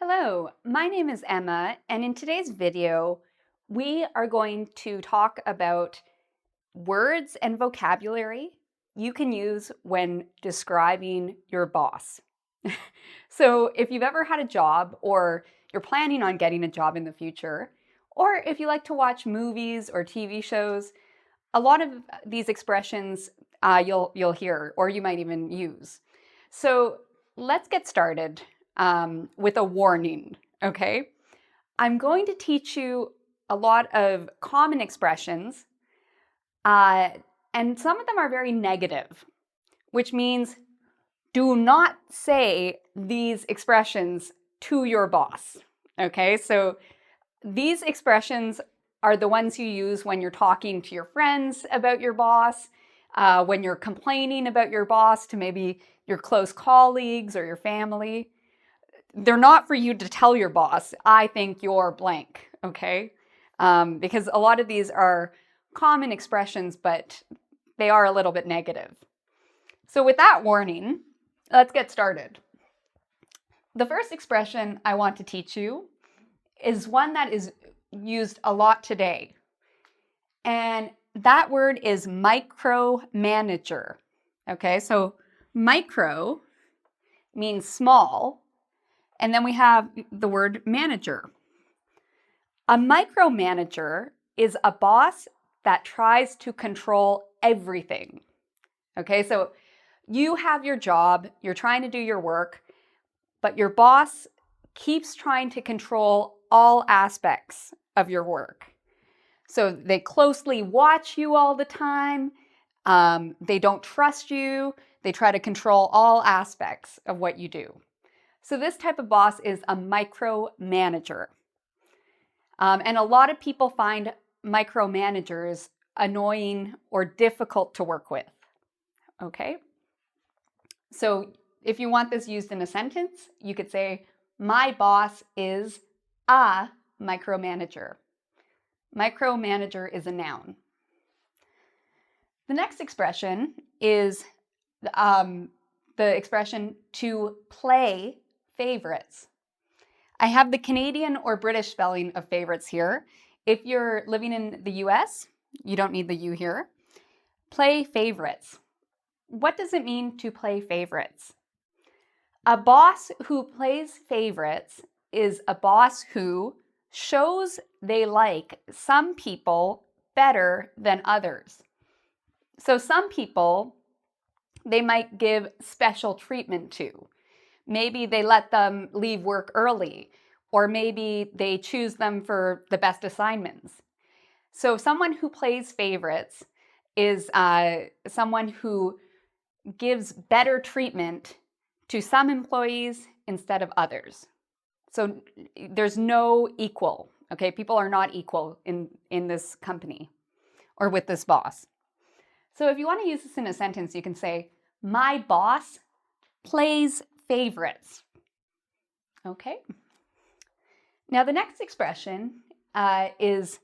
Hello, my name is Emma, and in today's video, we are going to talk about words and vocabulary you can use when describing your boss. So if you've ever had a job or you're planning on getting a job in the future, or if you like to watch movies or TV shows, a lot of these expressions you'll hear or you might even use. So let's get started with a warning, okay? I'm going to teach you a lot of common expressions, uh, and some of them are very negative, which means do not say these expressions to your boss, okay? So these expressions are the ones you use when you're talking to your friends about your boss, when you're complaining about your boss to maybe your close colleagues or your family. They're not for you to tell your boss, I think you're blank, okay? Because a lot of these are common expressions, but they are a little bit negative. So with that warning, let's get started. The first expression I want to teach you is one that is used a lot today. And that word is micromanager. Okay, so micro means small, and then we have the word manager. A micromanager is a boss that tries to control everything. Okay, so you have your job, you're trying to do your work, but your boss keeps trying to control all aspects of your work. So they closely watch you all the time. They don't trust you. They try to control all aspects of what you do. So this type of boss is a micromanager. And a lot of people find micromanagers annoying or difficult to work with. Okay? So if you want this used in a sentence, you could say, my boss is a micromanager. Micromanager is a noun. The next expression is the expression to play favorites. I have the Canadian or British spelling of favorites here. If you're living in the US, you don't need the U here. Play favorites. What does it mean to play favorites? A boss who plays favorites is a boss who shows they like some people better than others. So some people they might give special treatment to. Maybe they let them leave work early, or maybe they choose them for the best assignments. So someone who plays favorites is someone who gives better treatment to some employees instead of others. So there's no equal, okay? People are not equal in this company or with this boss. So if you want to use this in a sentence, you can say, my boss plays favorites. Okay? Now the next expression is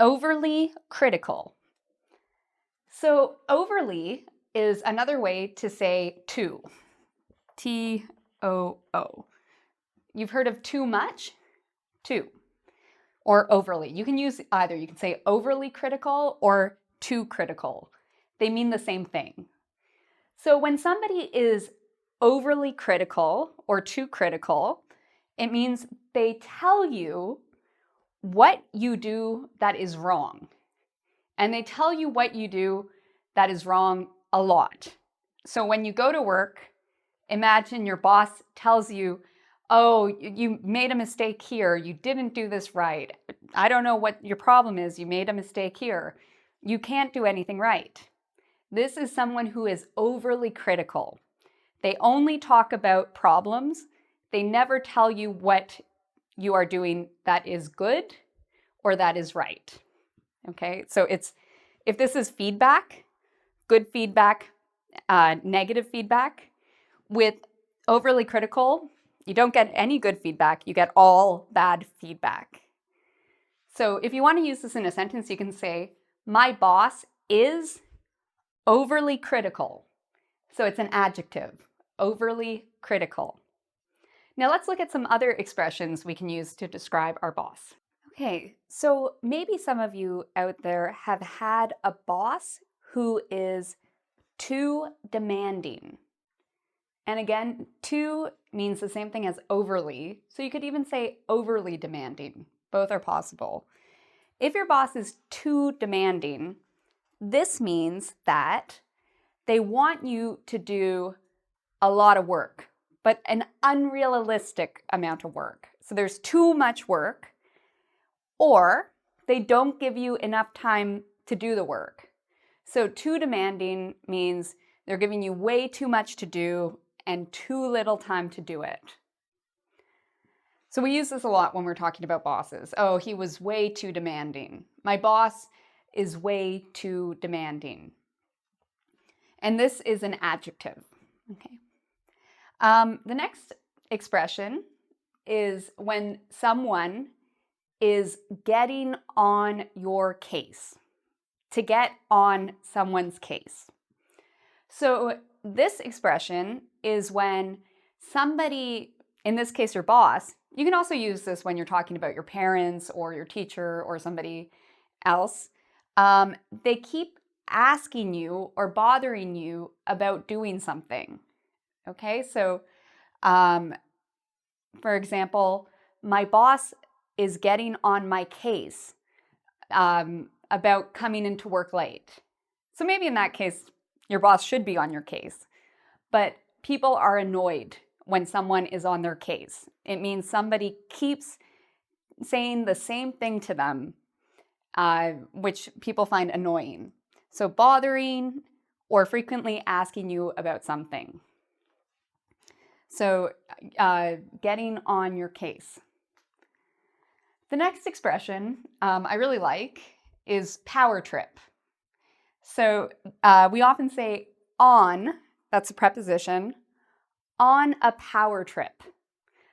overly critical. So overly is another way to say too. T-O-O. You've heard of too much? Too. Or overly. You can use either. You can say overly critical or too critical. They mean the same thing. So when somebody is overly critical or too critical, it means they tell you what you do that is wrong. And they tell you what you do that is wrong a lot. So when you go to work, imagine your boss tells you, oh, you made a mistake here. You didn't do this right. I don't know what your problem is. You made a mistake here. You can't do anything right. This is someone who is overly critical. They only talk about problems. They never tell you what you are doing that is good or that is right. Okay, so if this is feedback, good feedback, negative feedback, with overly critical, you don't get any good feedback, you get all bad feedback. So if you want to use this in a sentence, you can say, my boss is overly critical. So it's an adjective, overly critical. Now let's look at some other expressions we can use to describe our boss. Okay, so maybe some of you out there have had a boss who is too demanding. And again, too means the same thing as overly, so you could even say overly demanding. Both are possible. If your boss is too demanding, this means that they want you to do a lot of work, but an unrealistic amount of work. So there's too much work, or they don't give you enough time to do the work. So too demanding means they're giving you way too much to do and too little time to do it. So we use this a lot when we're talking about bosses. Oh, he was way too demanding. My boss is way too demanding. And this is an adjective. Okay. The next expression is when someone is getting on your case. To get on someone's case. So this expression is when somebody, in this case your boss, you can also use this when you're talking about your parents or your teacher or somebody else. They keep asking you or bothering you about doing something. Okay, so for example, my boss is getting on my case about coming into work late. So maybe in that case, your boss should be on your case. But people are annoyed when someone is on their case. It means somebody keeps saying the same thing to them, which people find annoying. So bothering or frequently asking you about something. So getting on your case. The next expression I really like is power trip. So we often say on, that's a preposition, on a power trip.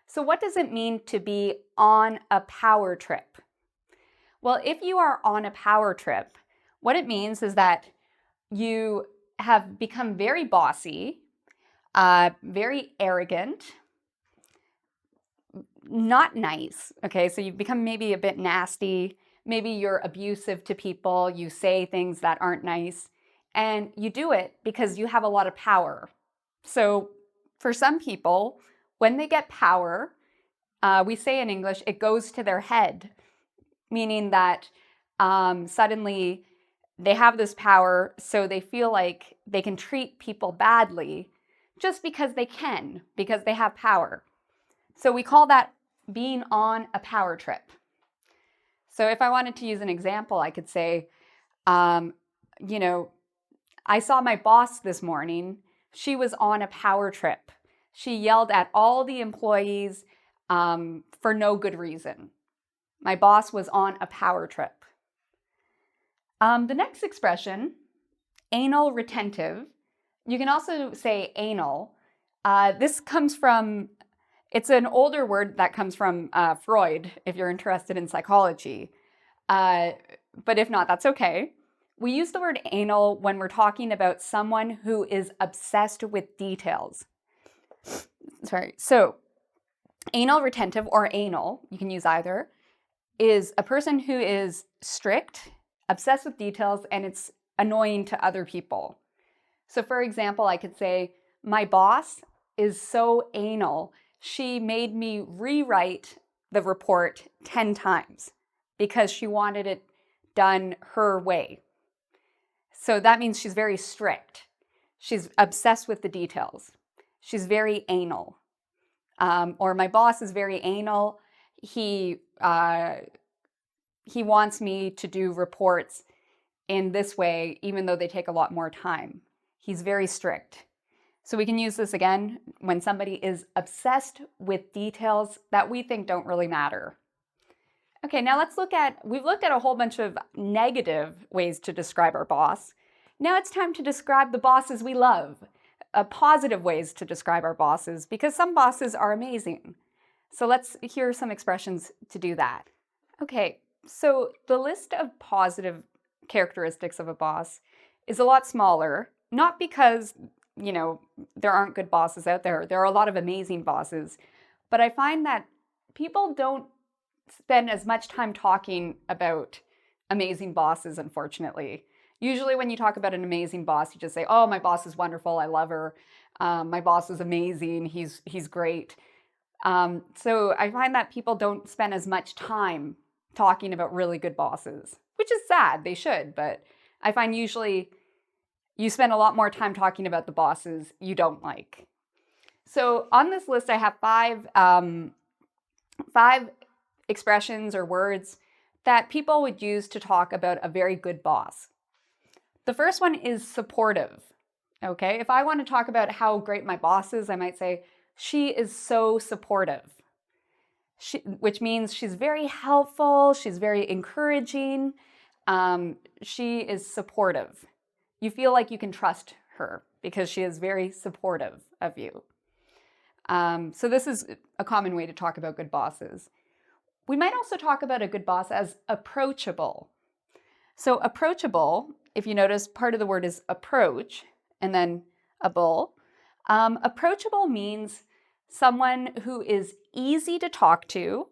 So what does it mean to be on a power trip? Well, if you are on a power trip, what it means is that you have become very bossy, very arrogant, not nice, okay? So you've become maybe a bit nasty, maybe you're abusive to people, you say things that aren't nice, and you do it because you have a lot of power. So for some people, when they get power, we say in English, it goes to their head, meaning that suddenly they have this power, so they feel like they can treat people badly just because they can, because they have power. So we call that being on a power trip. So if I wanted to use an example, I could say, I saw my boss this morning. She was on a power trip. She yelled at all the employees for no good reason. My boss was on a power trip. The next expression, anal retentive. You can also say anal. This comes from, it's an older word that comes from Freud, if you're interested in psychology. But if not, that's okay. We use the word anal when we're talking about someone who is obsessed with details. So anal retentive or anal, you can use either, is a person who is strict, obsessed with details, and it's annoying to other people. So for example, I could say, my boss is so anal, she made me rewrite the report 10 times because she wanted it done her way. So that means she's very strict. She's obsessed with the details. She's very anal. Or my boss is very anal. He wants me to do reports in this way, even though they take a lot more time. He's very strict. So we can use this again when somebody is obsessed with details that we think don't really matter. Okay, now we've looked at a whole bunch of negative ways to describe our boss. Now it's time to describe the bosses we love, positive ways to describe our bosses, because some bosses are amazing. So let's hear some expressions to do that. Okay, so the list of positive characteristics of a boss is a lot smaller, not because, there aren't good bosses out there. There are a lot of amazing bosses, but I find that people don't spend as much time talking about amazing bosses, unfortunately. Usually when you talk about an amazing boss, you just say, oh, my boss is wonderful, I love her. My boss is amazing, he's great. So I find that people don't spend as much time talking about really good bosses, which is sad, they should, but I find usually you spend a lot more time talking about the bosses you don't like. So on this list, I have five expressions or words that people would use to talk about a very good boss. The first one is supportive. Okay, if I want to talk about how great my boss is, I might say, she is so supportive, which means she's very helpful, she's very encouraging, she is supportive. You feel like you can trust her because she is very supportive of you. So this is a common way to talk about good bosses. We might also talk about a good boss as approachable. So approachable, if you notice, part of the word is approach and then able. Approachable means someone who is easy to talk to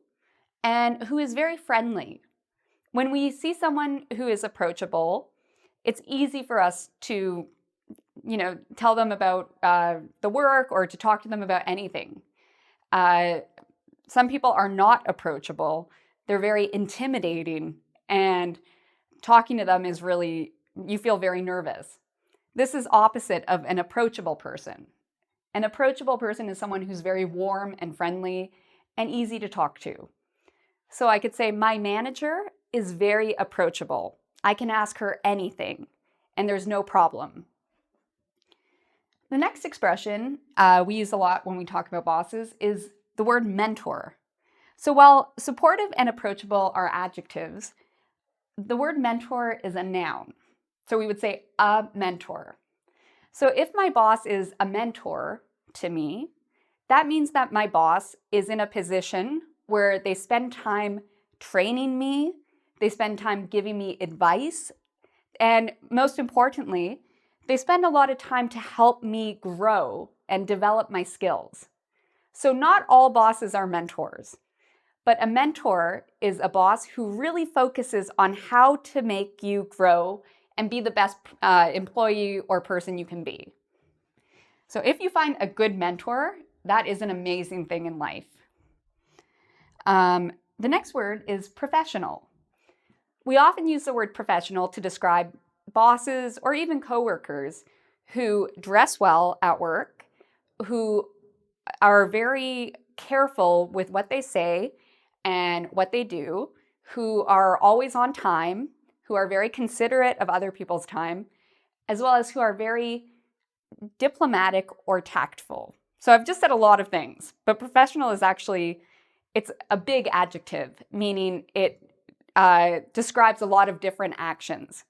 and who is very friendly. When we see someone who is approachable, it's easy for us to, tell them about the work or to talk to them about anything. Some people are not approachable. They're very intimidating, and talking to them is really, you feel very nervous. This is opposite of an approachable person. An approachable person is someone who's very warm and friendly and easy to talk to. So I could say, my manager is very approachable. I can ask her anything, and there's no problem. The next expression we use a lot when we talk about bosses is the word mentor. So while supportive and approachable are adjectives, the word mentor is a noun. So we would say a mentor. So if my boss is a mentor to me, that means that my boss is in a position where they spend time training me, they spend time giving me advice, and most importantly, they spend a lot of time to help me grow and develop my skills. So not all bosses are mentors, but a mentor is a boss who really focuses on how to make you grow and be the best employee or person you can be. So if you find a good mentor, that is an amazing thing in life. The next word is professional. We often use the word professional to describe bosses or even coworkers who dress well at work, who are very careful with what they say and what they do, who are always on time, who are very considerate of other people's time, as well as who are very diplomatic or tactful. So I've just said a lot of things, but professional is actually, it's a big adjective, meaning it describes a lot of different actions.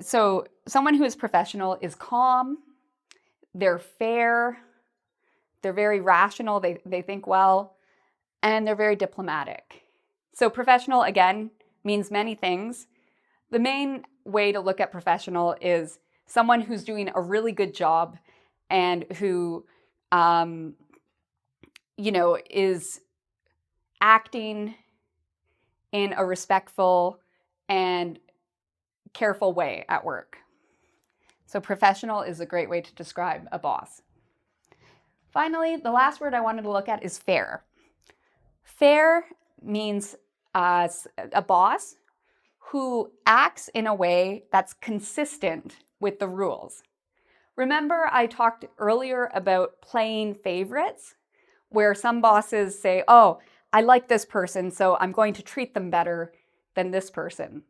So someone who is professional is calm, they're fair, they're very rational, they think well, and they're very diplomatic. So professional, again, means many things. The main way to look at professional is someone who's doing a really good job and who, is acting in a respectful and careful way at work. So professional is a great way to describe a boss. Finally, the last word I wanted to look at is fair. Fair means a boss who acts in a way that's consistent with the rules. Remember, I talked earlier about playing favorites, where some bosses say, oh, I like this person, so I'm going to treat them better than this person.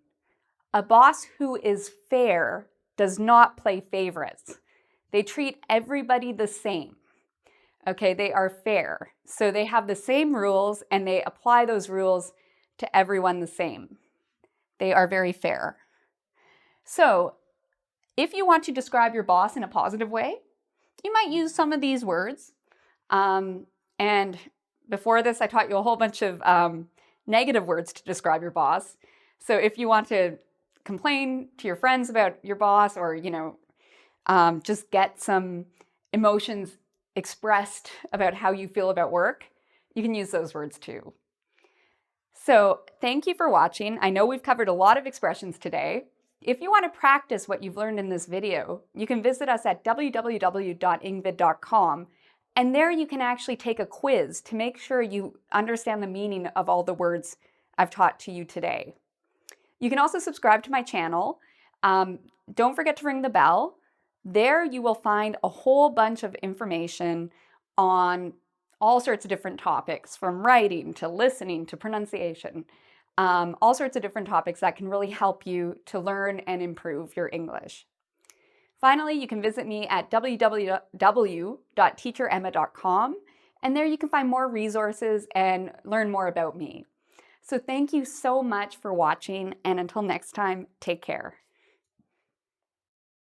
A boss who is fair does not play favorites. They treat everybody the same. Okay, they are fair. So they have the same rules and they apply those rules to everyone the same. They are very fair. So if you want to describe your boss in a positive way, you might use some of these words. And before this, I taught you a whole bunch of negative words to describe your boss. So if you want to complain to your friends about your boss or, just get some emotions expressed about how you feel about work, you can use those words too. So thank you for watching. I know we've covered a lot of expressions today. If you want to practice what you've learned in this video, you can visit us at www.engvid.com, and there you can actually take a quiz to make sure you understand the meaning of all the words I've taught to you today. You can also subscribe to my channel. Don't forget to ring the bell. There you will find a whole bunch of information on all sorts of different topics, from writing to listening to pronunciation, all sorts of different topics that can really help you to learn and improve your English. Finally, you can visit me at www.teacheremma.com, and there you can find more resources and learn more about me. So thank you so much for watching, and until next time, take care.